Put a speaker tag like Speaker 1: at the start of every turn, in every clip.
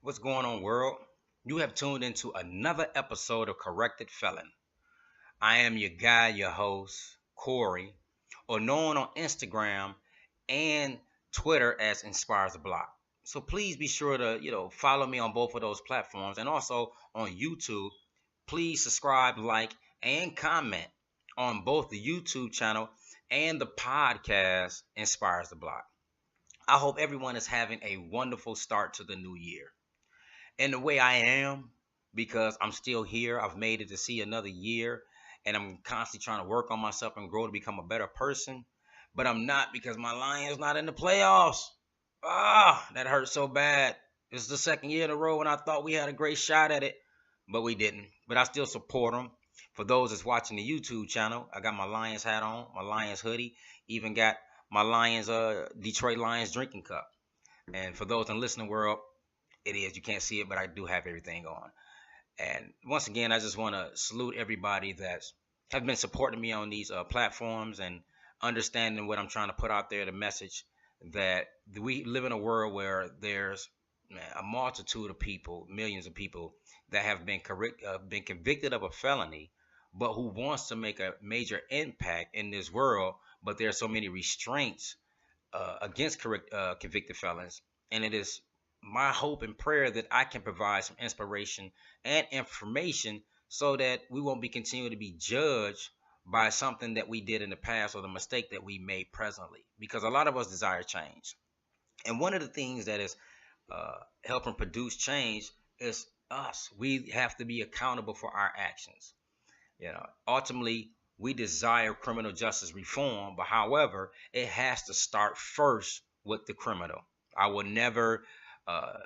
Speaker 1: What's going on, world? You have tuned into another episode of Corrected Felon. I am your guy, your host, Corey, or known on Instagram and Twitter as Inspires the Block. So please be sure to, follow me on both of those platforms and also on YouTube. Please subscribe, like, and comment on both the YouTube channel and the podcast Inspires the Block. I hope everyone is having a wonderful start to the new year. In the way I am, because I'm still here. I've made it to see another year, and I'm constantly trying to work on myself and grow to become a better person. But I'm not because my Lions not in the playoffs. That hurts so bad. It's the second year in a row, and I thought we had a great shot at it, but we didn't. But I still support them. For those that's watching the YouTube channel, I got my Lions hat on, my Lions hoodie, even got my Lions Detroit Lions drinking cup. And for those in the listening world, it is. You can't see it, but I do have everything on. And once again, I just want to salute everybody that's have been supporting me on these platforms and understanding what I'm trying to put out there, the message that we live in a world where there's a multitude of people, millions of people that have been convicted of a felony, but who wants to make a major impact in this world. But there are so many restraints against convicted felons, and it is my hope and prayer that I can provide some inspiration and information so that we won't be continuing to be judged by something that we did in the past or the mistake that we made presently, because a lot of us desire change. And one of the things that is helping produce change is us. We have to be accountable for our actions. Ultimately, we desire criminal justice reform, but however, it has to start first with the criminal. I will never uh,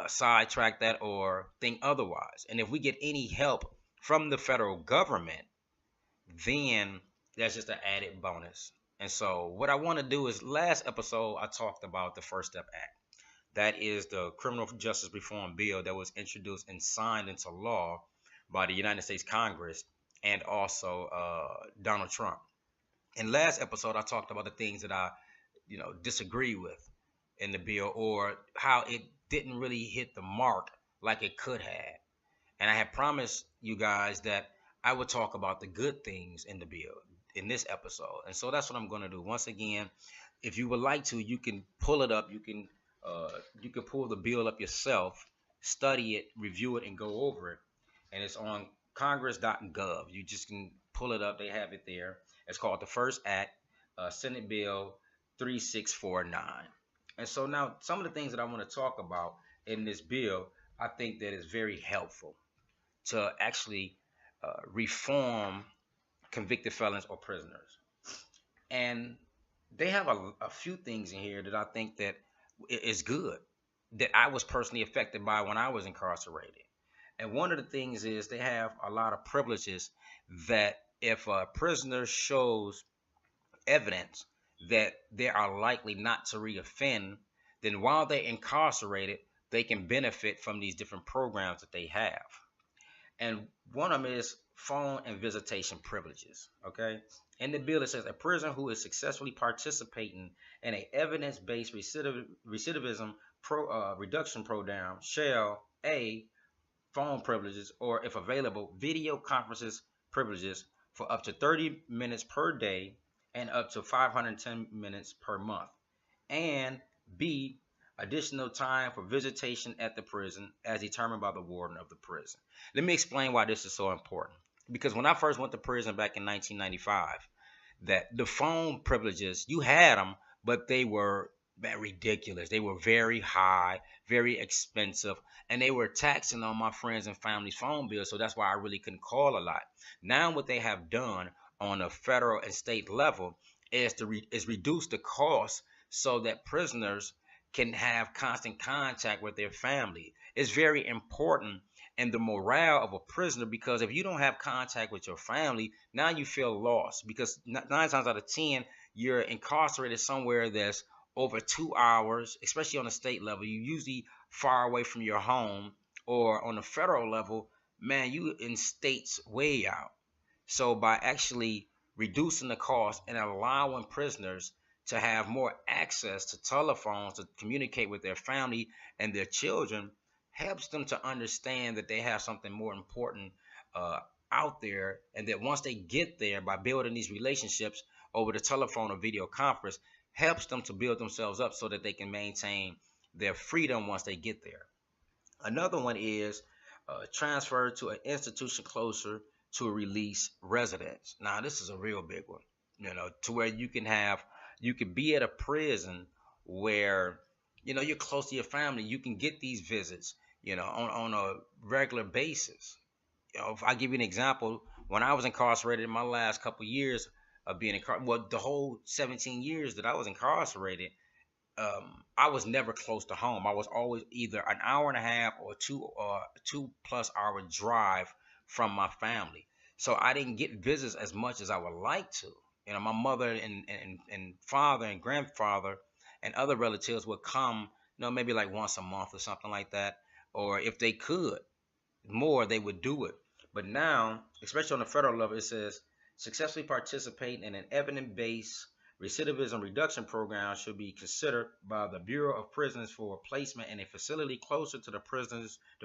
Speaker 1: sidetrack that or think otherwise. And if we get any help from the federal government, then that's just an added bonus. And so, what I want to do is, last episode, I talked about the First Step Act. That is the criminal justice reform bill that was introduced and signed into law by the United States Congress and also Donald Trump. In last episode, I talked about the things that I, disagree with in the bill, or how it didn't really hit the mark like it could have. And I had promised you guys that I would talk about the good things in the bill in this episode. And so that's what I'm going to do. Once again, if you would like to, you can pull it up. You can pull the bill up yourself, study it, review it, and go over it. And it's on congress.gov. You just can pull it up. They have it there. It's called the First Act, Senate Bill 3649. And so now some of the things that I want to talk about in this bill, I think that is very helpful to actually reform convicted felons or prisoners. And they have a few things in here that I think that is good, that I was personally affected by when I was incarcerated. And one of the things is they have a lot of privileges that if a prisoner shows evidence that they are likely not to reoffend, then while they're incarcerated, they can benefit from these different programs that they have. And one of them is phone and visitation privileges. Okay. In the bill, it says a prisoner who is successfully participating in a evidence-based recidivism reduction program shall a phone privileges, or if available, video conferences privileges for up to 30 minutes per day and up to 510 minutes per month, and B, additional time for visitation at the prison as determined by the warden of the prison. Let me explain why this is so important. Because when I first went to prison back in 1995, that the phone privileges, you had them, but they were ridiculous. They were very high, very expensive, and they were taxing on my friends and family's phone bills. So that's why I really couldn't call a lot. Now what they have done on a federal and state level is to reduce the cost so that prisoners can have constant contact with their family. It's very important in the morale of a prisoner, because if you don't have contact with your family, now you feel lost, because 9 times out of 10 you're incarcerated somewhere that's over 2 hours, especially on the state level. You usually far away from your home, or on the federal level, man, you in states way out. So by actually reducing the cost and allowing prisoners to have more access to telephones to communicate with their family and their children, helps them to understand that they have something more important uh, out there, and that once they get there, by building these relationships over the telephone or video conference, helps them to build themselves up so that they can maintain their freedom once they get there. Another one is transfer to an institution closer to a release residence. Now, this is a real big one, to where you can be at a prison where, you're close to your family. You can get these visits, on a regular basis. If I give you an example, when I was incarcerated in my last couple years of being incarcerated, well, the whole 17 years that I was incarcerated, I was never close to home. I was always either an hour and a half or 2+ hour drive from my family. So I didn't get visits as much as I would like to. My mother and father and grandfather and other relatives would come, maybe like once a month or something like that. Or if they could more, they would do it. But now, especially on the federal level, it says successfully participate in an evidence-based recidivism reduction program should be considered by the Bureau of Prisons for placement in a facility closer to the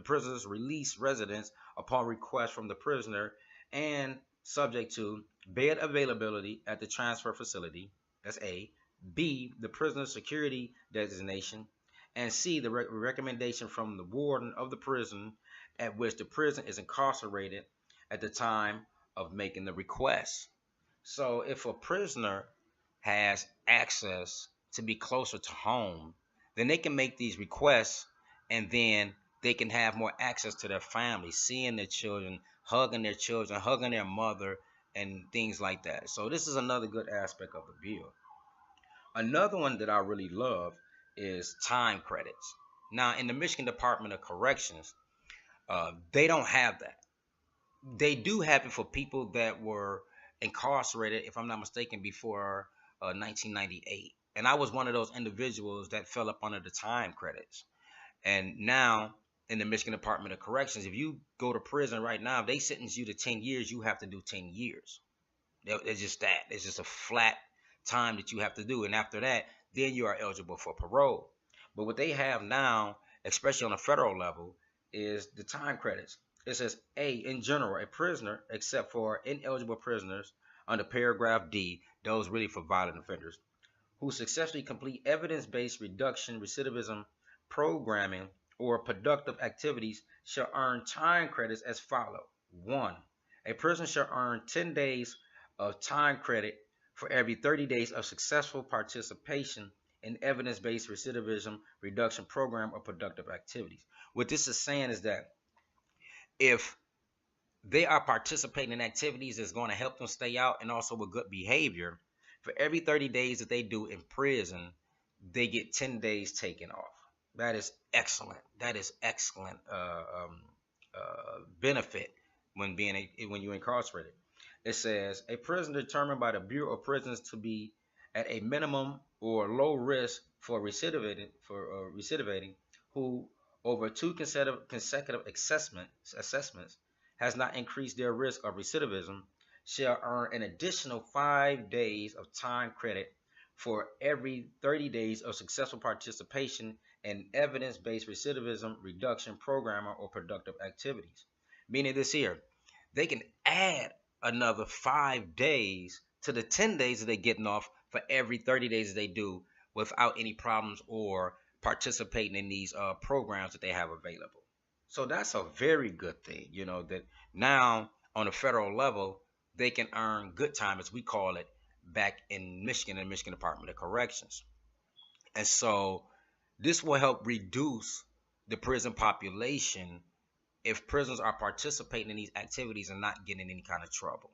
Speaker 1: prisoner's release residence upon request from the prisoner, and subject to bed availability at the transfer facility. That's A. B. The prisoner's security designation. And C. The recommendation from the warden of the prison at which the prison is incarcerated at the time of making the request. So if a prisoner has access to be closer to home, then they can make these requests, and then they can have more access to their family, seeing their children, hugging their mother, and things like that. So this is another good aspect of the bill. Another one that I really love is time credits. Now, in the Michigan Department of Corrections, they don't have that. They do have it for people that were incarcerated, if I'm not mistaken, before 1998. And I was one of those individuals that fell up under the time credits. And now, in the Michigan Department of Corrections, if you go to prison right now, if they sentence you to 10 years, you have to do 10 years. It's just that. It's just a flat time that you have to do. And after that, then you are eligible for parole. But what they have now, especially on the federal level, is the time credits. It says, A, in general, a prisoner, except for ineligible prisoners under paragraph D, those really for violent offenders, who successfully complete evidence-based reduction recidivism programming or productive activities shall earn time credits as follows. 1. A prisoner shall earn 10 days of time credit for every 30 days of successful participation in evidence-based recidivism reduction program or productive activities. What this is saying is that if they are participating in activities that's going to help them stay out and also with good behavior, for every 30 days that they do in prison, they get 10 days taken off. That is excellent. That is excellent benefit when you're incarcerated. It says a prisoner determined by the Bureau of Prisons to be at a minimum or low risk for recidivating, who over two consecutive assessments has not increased their risk of recidivism, shall earn an additional 5 days of time credit for every 30 days of successful participation in evidence-based recidivism reduction program or productive activities. Meaning this here, they can add another 5 days to the 10 days that they're getting off for every 30 days that they do without any problems or participating in these programs that they have available. So that's a very good thing, that now on a federal level, they can earn good time, as we call it, back in Michigan, in the Michigan Department of Corrections. And so this will help reduce the prison population if prisoners are participating in these activities and not getting in any kind of trouble.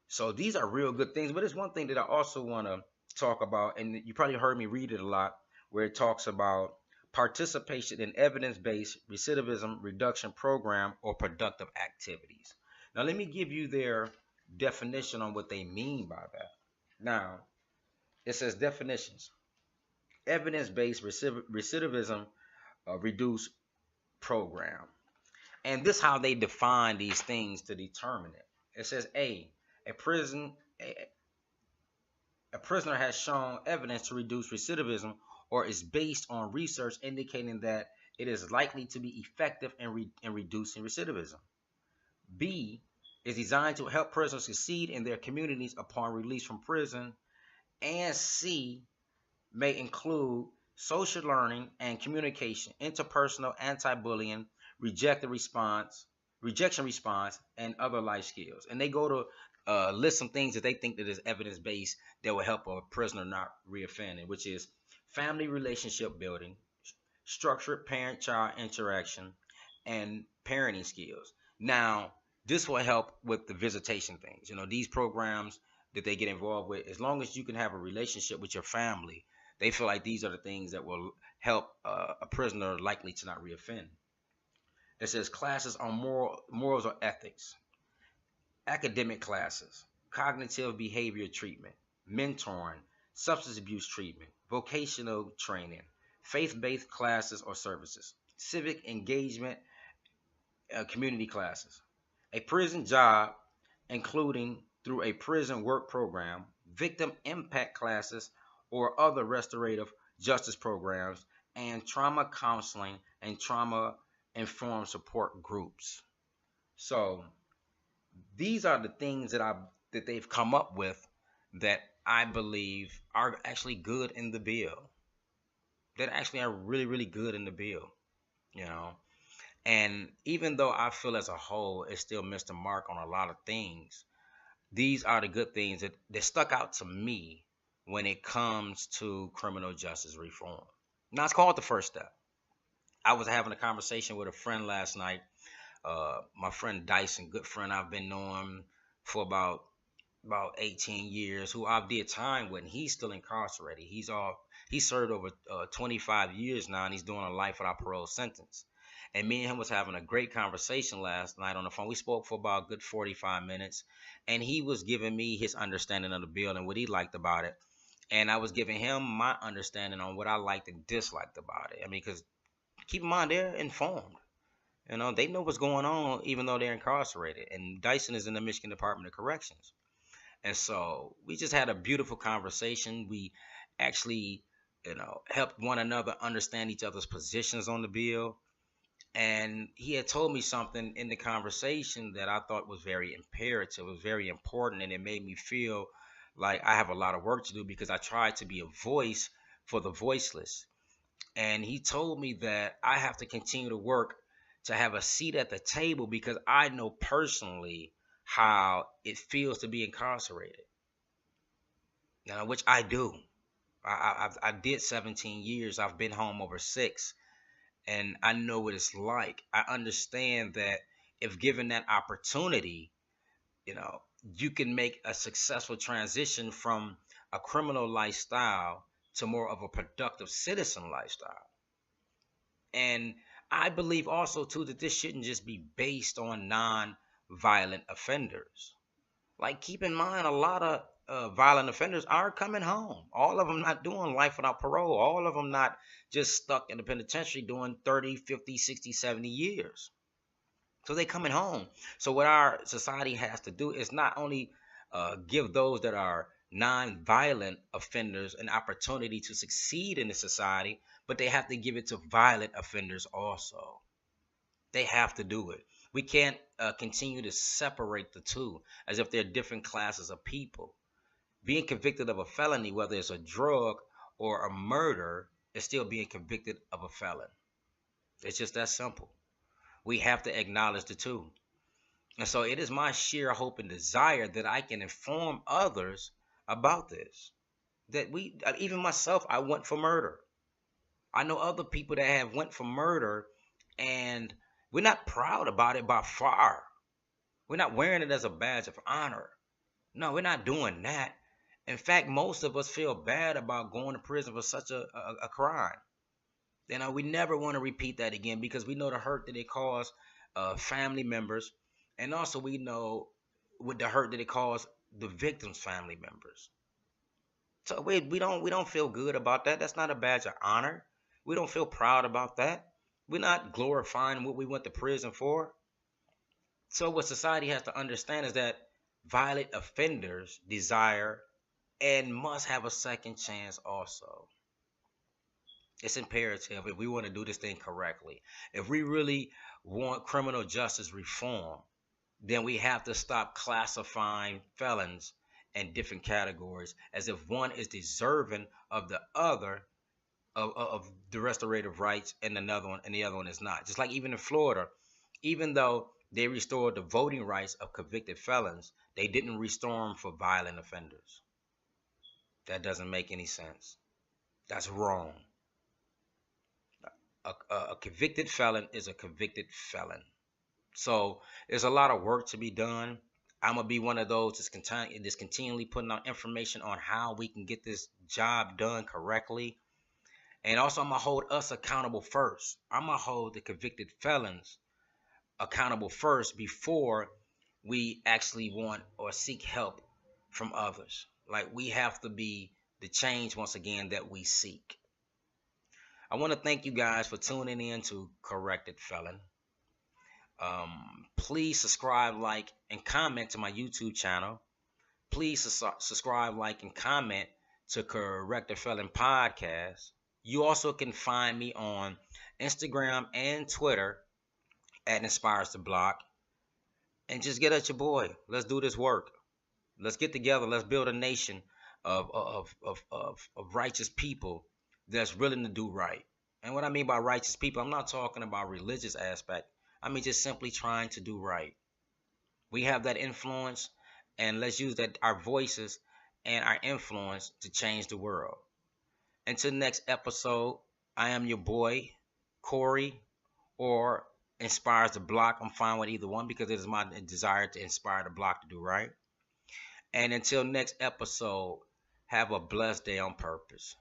Speaker 1: So these are real good things. But there's one thing that I also want to talk about, and you probably heard me read it a lot, where it talks about participation in evidence-based recidivism reduction program or productive activities. Now, let me give you their definition on what they mean by that. Now, it says definitions. Evidence-based recidivism reduce program. And this is how they define these things to determine it. It says a prisoner has shown evidence to reduce recidivism or is based on research indicating that it is likely to be effective in reducing recidivism. B is designed to help prisoners succeed in their communities upon release from prison. And C may include social learning and communication, interpersonal anti-bullying, rejected response, rejection response, and other life skills. And they go to list some things that they think that is evidence-based that will help a prisoner not reoffend, which is family relationship building, structured parent-child interaction, and parenting skills. Now, this will help with the visitation things. These programs that they get involved with, as long as you can have a relationship with your family, they feel like these are the things that will help a prisoner likely to not reoffend. It says classes on morals or ethics, academic classes, cognitive behavior treatment, mentoring, substance abuse treatment, vocational training, faith-based classes or services, civic engagement, community classes, a prison job, including through a prison work program, victim impact classes, or other restorative justice programs, and trauma counseling and trauma informed support groups. So these are the things that they've come up with that I believe are actually good in the bill. That actually are really, really good in the bill. You know, and even though I feel as a whole it still missed the mark on a lot of things, these are the good things that stuck out to me when it comes to criminal justice reform. Now, it's called the first step. I was having a conversation with a friend last night, my friend Dyson, good friend. I've been knowing for about 18 years, who I've did time with, and he's still incarcerated. He served over 25 years now, and he's doing a life without parole sentence. And me and him was having a great conversation last night on the phone. We spoke for about a good 45 minutes, and he was giving me his understanding of the bill and what he liked about it. And I was giving him my understanding on what I liked and disliked about it. I mean, because keep in mind, they're informed. They know what's going on, even though they're incarcerated. And Dyson is in the Michigan Department of Corrections. And so we just had a beautiful conversation. We actually, helped one another understand each other's positions on the bill. And he had told me something in the conversation that I thought was very imperative, was very important, and it made me feel like I have a lot of work to do because I tried to be a voice for the voiceless. And he told me that I have to continue to work to have a seat at the table because I know personally how it feels to be incarcerated. Now, which I do. I did 17 years. I've been home over 6. And I know what it's like. I understand that if given that opportunity, you can make a successful transition from a criminal lifestyle to more of a productive citizen lifestyle. And I believe also too that this shouldn't just be based on non-violent offenders. Like, keep in mind, a lot of violent offenders are coming home. All of them not doing life without parole. All of them not just stuck in the penitentiary doing 30, 50, 60, 70 years. So they coming home. So what our society has to do is not only give those that are non-violent offenders an opportunity to succeed in the society, but they have to give it to violent offenders also. They have to do it. We can't continue to separate the two as if they're different classes of people. Being convicted of a felony, whether it's a drug or a murder, is still being convicted of a felon. It's just that simple. We have to acknowledge the two. And so it is my sheer hope and desire that I can inform others about this. That even myself, I went for murder. I know other people that have went for murder, and we're not proud about it by far. We're not wearing it as a badge of honor. No, we're not doing that. In fact, most of us feel bad about going to prison for such a crime. We never want to repeat that again because we know the hurt that it caused family members, and also we know with the hurt that it caused the victims' family members. So we don't feel good about that. That's not a badge of honor. We don't feel proud about that. We're not glorifying what we went to prison for. So what society has to understand is that violent offenders desire and must have a second chance also. It's imperative if we want to do this thing correctly. If we really want criminal justice reform, then we have to stop classifying felons in different categories as if one is deserving of the other of the restorative rights and the other one is not. Just like even in Florida, even though they restored the voting rights of convicted felons, they didn't restore them for violent offenders. That doesn't make any sense. That's wrong. A convicted felon is a convicted felon. So there's a lot of work to be done. I'm gonna be one of those that's continually putting out information on how we can get this job done correctly. And also, I'm gonna hold us accountable first. I'm gonna hold the convicted felons accountable first before we actually want or seek help from others. Like, we have to be the change once again that we seek. I want to thank you guys for tuning in to Corrected Felon. Please subscribe, like, and comment to my YouTube channel. Please subscribe, like, and comment to Corrected Felon Podcast. You also can find me on Instagram and Twitter at Inspires to Block. And just get at your boy. Let's do this work. Let's get together. Let's build a nation of righteous people that's willing to do right. And what I mean by righteous people, I'm not talking about religious aspect. I mean just simply trying to do right. We have that influence, and let's use that our voices and our influence to change the world. Until next episode, I am your boy, Corey, or Inspires the Block. I'm fine with either one because it is my desire to inspire the block to do right. And until next episode, have a blessed day on purpose.